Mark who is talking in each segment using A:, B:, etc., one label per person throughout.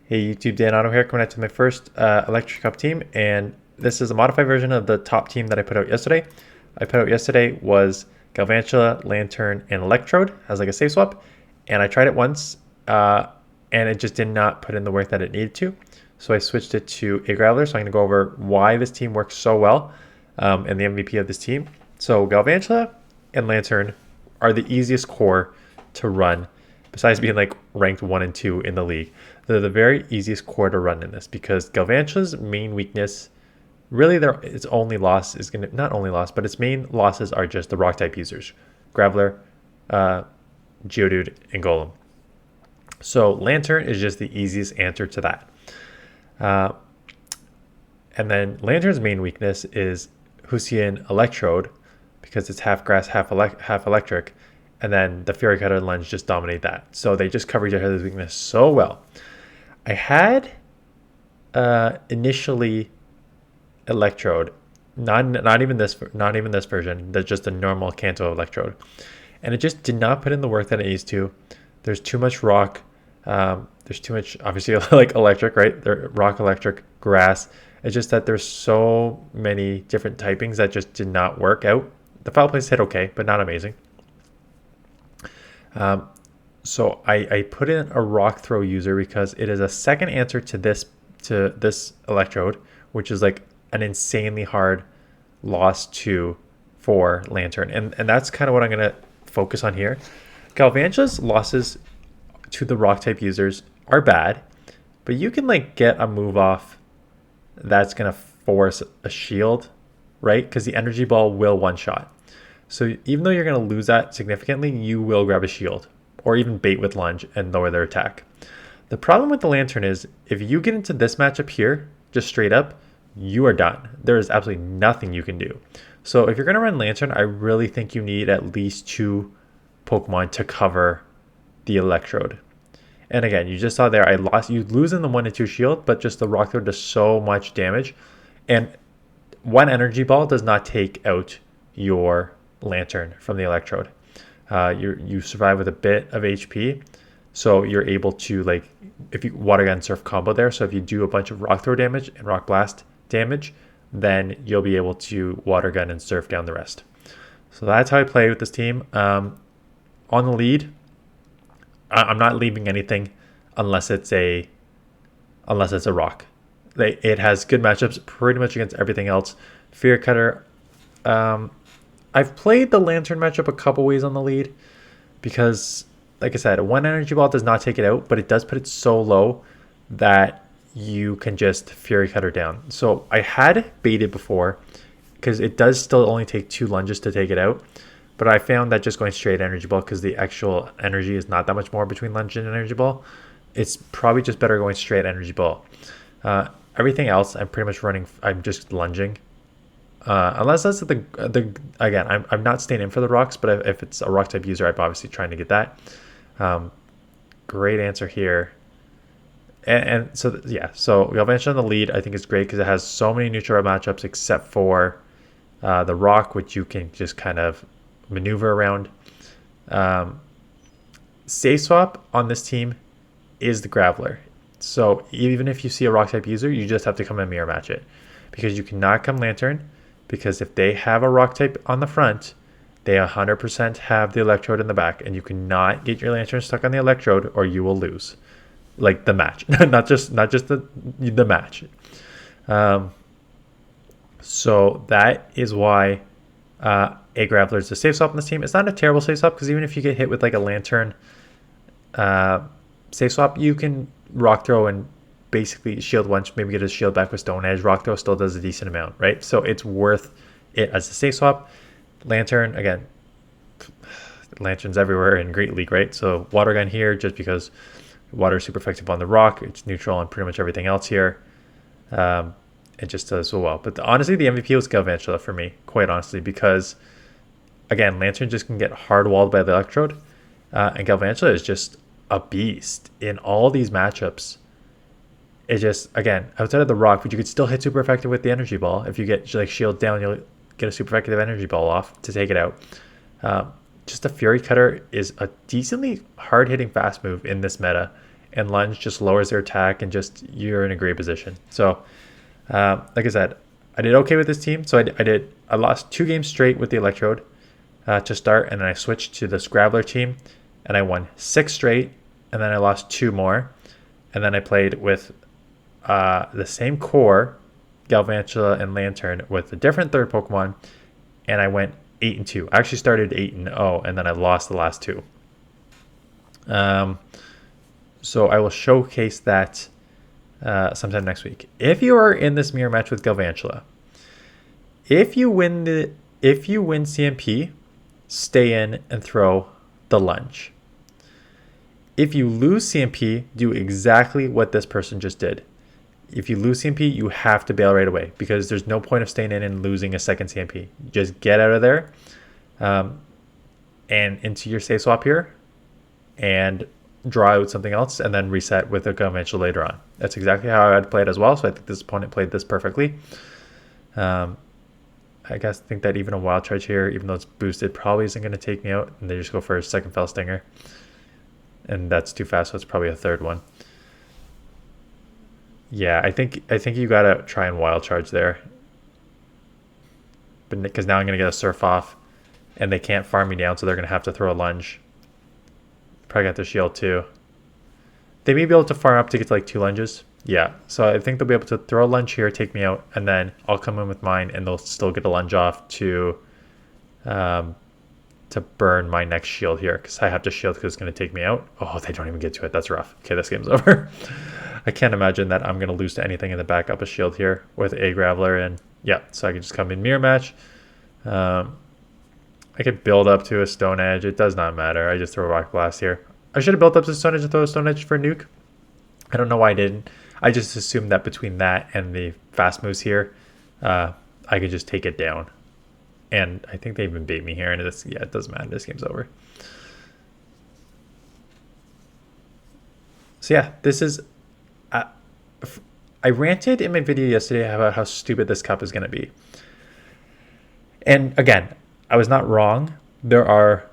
A: Hey YouTube, Dan Otto here, coming out to my first Electric Cup team, and this is a modified version of the top team that I put out yesterday. I put out yesterday was Galvantula, Lanturn, and Electrode as like a safe swap, and I tried it once, and it just did not put in the work that it needed to, so I switched it to a Graveler. So I'm going to go over why this team works so well, and the MVP of this team. So Galvantula and Lanturn are the easiest core to run besides being like ranked 1 and 2 in the league. They're the very easiest core to run in this because Galvantula's main weakness, really its only loss is going to, not only loss, but its main losses are just the rock type users, Graveler, Geodude, and Golem. So Lanturn is just the easiest answer to that. And then Lanturn's main weakness is Hussein Electrode because it's half grass, half electric. And then the Fury Cutter and Lunge just dominate that. So they just cover each other's weakness so well. I had initially Electrode, not even this version. That's just a normal Kanto Electrode, and it just did not put in the work that it needs to. There's too much rock. There's too much, obviously, like electric, right? Rock, electric, grass. It's just that there's so many different typings that just did not work out. The Foul Place hit okay, but not amazing. So I put in a rock throw user because it is a second answer to this Electrode, which is like an insanely hard loss for Lanturn, and that's kind of what I'm gonna focus on here. Galvantula's losses to the rock type users are bad, but you can like get a move off that's gonna force a shield, right? Because the energy ball will one shot. So even though you're going to lose that significantly, you will grab a shield or even bait with lunge and lower their attack. The problem with the Lanturn is if you get into this matchup here, just straight up, you are done. There is absolutely nothing you can do. So if you're going to run Lanturn, I really think you need at least 2 Pokemon to cover the Electrode. And again, you just saw there, you lose in the 1 and 2 shield, but just the Rock Throw does so much damage. And one energy ball does not take out your Lanturn from the Electrode. You survive with a bit of HP, so you're able to, like, if you Water Gun Surf combo there, so if you do a bunch of Rock Throw damage and Rock Blast damage, then you'll be able to Water Gun and Surf down the rest. So that's how I play with this team. On the lead, I'm not leaving anything unless it's a rock. It has good matchups pretty much against everything else. Fear Cutter. I've played the Lanturn matchup a couple ways on the lead because, like I said, 1 energy ball does not take it out, but it does put it so low that you can just Fury Cutter down. So I had baited before because it does still only take 2 lunges to take it out, but I found that just going straight energy ball, because the actual energy is not that much more between lunge and energy ball, it's probably just better going straight energy ball. Everything else, I'm just lunging. Unless that's again, I'm not staying in for the rocks, but if it's a rock type user, I'm obviously trying to get that. Great answer here. And so, yeah, so Galvantula in the lead, I think is great because it has so many neutral matchups except for the rock, which you can just kind of maneuver around. Safe swap on this team is the Graveler. So even if you see a rock type user, you just have to come and mirror match it, because you cannot come Lanturn. Because if they have a rock type on the front, they 100% have the Electrode in the back, and you cannot get your Lanturn stuck on the Electrode, or you will lose, like the match, not just the match. So that is why a Graveler is a safe swap on this team. It's not a terrible safe swap because even if you get hit with like a Lanturn safe swap, you can rock throw and basically shield once, maybe get a shield back with Stone Edge. Rock Throw still does a decent amount, right? So it's worth it as a safe swap. Lanturn, again, Lanturns everywhere in Great League, right? So Water Gun here, just because water is super effective on the rock. It's neutral on pretty much everything else here. It just does so well. But honestly, the MVP was Galvantula for me, quite honestly, because, again, Lanturn just can get hard walled by the Electrode. And Galvantula is just a beast in all these matchups. It just, again, outside of the rock, but you could still hit super effective with the energy ball. If you get like shield down, you'll get a super effective energy ball off to take it out. Just a Fury Cutter is a decently hard hitting fast move in this meta, and lunge just lowers their attack, and just you're in a great position. So like I said, I did okay with this team. So I lost 2 games straight with the Electrode to start, and then I switched to this Graveler team, and I won 6 straight, and then I lost 2 more, and then I played with the same core, Galvantula and Lanturn, with a different third Pokemon, and I went 8-2. I actually started 8-0, and then I lost the last 2. So I will showcase that sometime next week. If you are in this mirror match with Galvantula, if you win CMP, stay in and throw the lunge. If you lose CMP, do exactly what this person just did. If you lose CMP, you have to bail right away, because there's no point of staying in and losing a second CMP. Just get out of there and into your safe swap here and draw out something else, and then reset with a Galvantula later on. That's exactly how I'd play it as well, so I think this opponent played this perfectly. I think that even a Wild Charge here, even though it's boosted, probably isn't going to take me out, and they just go for a second Fell Stinger. And that's too fast, so it's probably a third one. Yeah, I think you gotta try and Wild Charge there, but because now I'm gonna get a Surf off, and they can't farm me down, so they're gonna have to throw a lunge. Probably got their shield too. They may be able to farm up to get to like 2 lunges. Yeah, so I think they'll be able to throw a lunge here, take me out, and then I'll come in with mine, and they'll still get a lunge off to burn my next shield here, because I have to shield because it's going to take me out. Oh, they don't even get to it. That's rough. Okay, this game's over. I can't imagine that I'm going to lose to anything in the backup of shield here with a Graveler. And yeah, so I can just come in mirror match. I could build up to a Stone Edge. It does not matter. I just throw a Rock Blast here. I should have built up to Stone Edge and throw a Stone Edge for Nuke. I don't know why I didn't. I just assumed that between that and the fast moves here, I could just take it down. And I think they even bait me here, and it doesn't matter. This game's over. So yeah, this is... I ranted in my video yesterday about how stupid this cup is going to be. And again, I was not wrong. I'm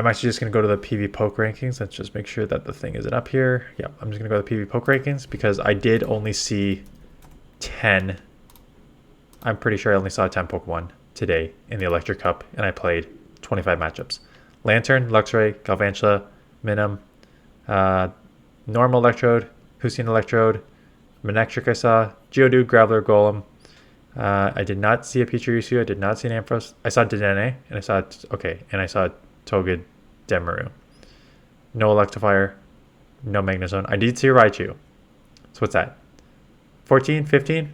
A: actually just going to go to the pvpoke rankings. Let's just make sure that the thing isn't up here. Yeah, I'm just going to go to the pvpoke rankings, because I did only see 10... I'm pretty sure I only saw 10 Pokemon today in the Electric Cup, and I played 25 matchups. Lanturn, Luxray, Galvantula, Minim, Normal Electrode, Hussein Electrode, Manectric I saw, Geodude, Graveler, Golem. I did not see a Pachirisu, I did not see an Ampharos. I saw Dedenne, and I saw Toged Demaru. No Electivire, no Magnezone. I did see a Raichu. So what's that? 14, 15?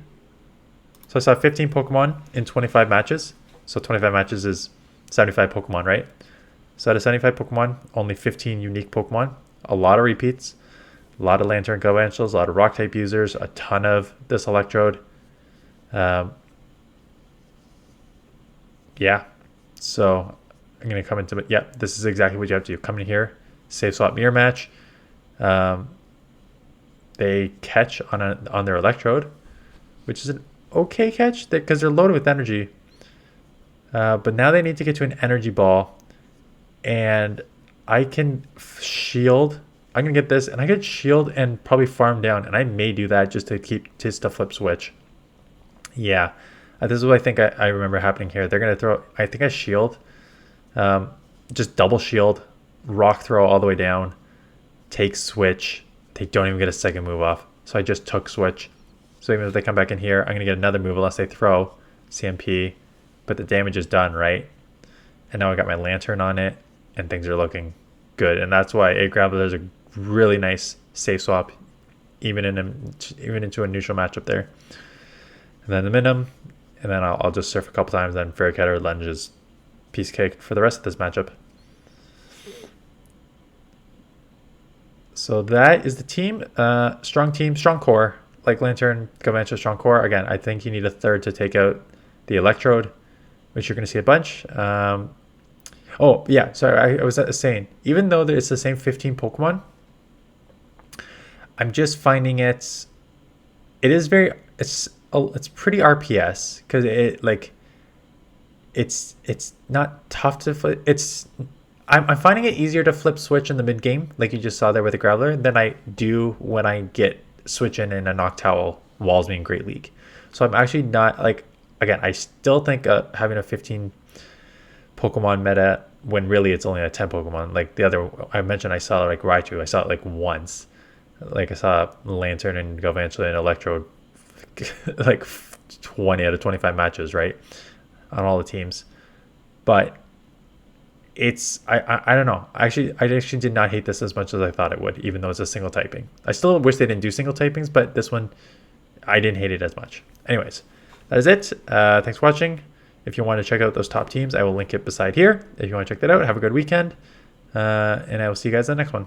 A: So I saw 15 Pokemon in 25 matches. So 25 matches is 75 Pokemon, right? So out of 75 Pokemon, only 15 unique Pokemon. A lot of repeats. A lot of Lanturn Galvantulas, a lot of Rock-type users, a ton of this Electrode. Yeah. So I'm going to come into it. Yeah, this is exactly what you have to do. Come in here, safe swap mirror match. They catch on their Electrode, which is an okay catch because they're loaded with energy, but now they need to get to an energy ball, and I can shield. I'm gonna get this, and I could shield and probably farm down, and I may do that just to keep to flip switch. Yeah, this is what I think I remember happening here. They're gonna throw. I think I shield, just double shield, rock throw all the way down, take switch. They don't even get a second move off, so I just took switch. So even if they come back in here, I'm going to get another move unless they throw CMP. But the damage is done, right? And now I got my Lanturn on it, and things are looking good. And that's why a Graveler is a really nice safe swap, even into a neutral matchup there. And then the Minim, and then I'll just surf a couple times, then Fairy Cat or Lunge is piece cake for the rest of this matchup. So that is the team. Team, strong core. Like Lanturn, Galvantula, strong core. Again, I think you need a third to take out the Electrode, which you're going to see a bunch. Oh, yeah, sorry, I was saying, even though it's the same 15 Pokemon, I'm just finding it's pretty RPS, because it's not tough to flip. I'm finding it easier to flip switch in the mid game, like you just saw there with the Growler, than I do when I get switch in a Noctowl walls me in Great League. So I'm actually not like, again, I still think having a 15 Pokemon meta when really it's only a 10 Pokemon. Like the other, I mentioned I saw like Raichu, I saw it like once. Like I saw Lanturn and Galvantula and Electrode like 20 out of 25 matches, right? On all the teams. But it's I don't know. I actually did not hate this as much as I thought it would, even though it's a single typing. I still wish they didn't do single typings, but this one I didn't hate it as much. Anyways, that is it. Thanks for watching. If you want to check out those top teams, I will link it beside here. If you want to check that out, have a good weekend. And I will see you guys in the next one.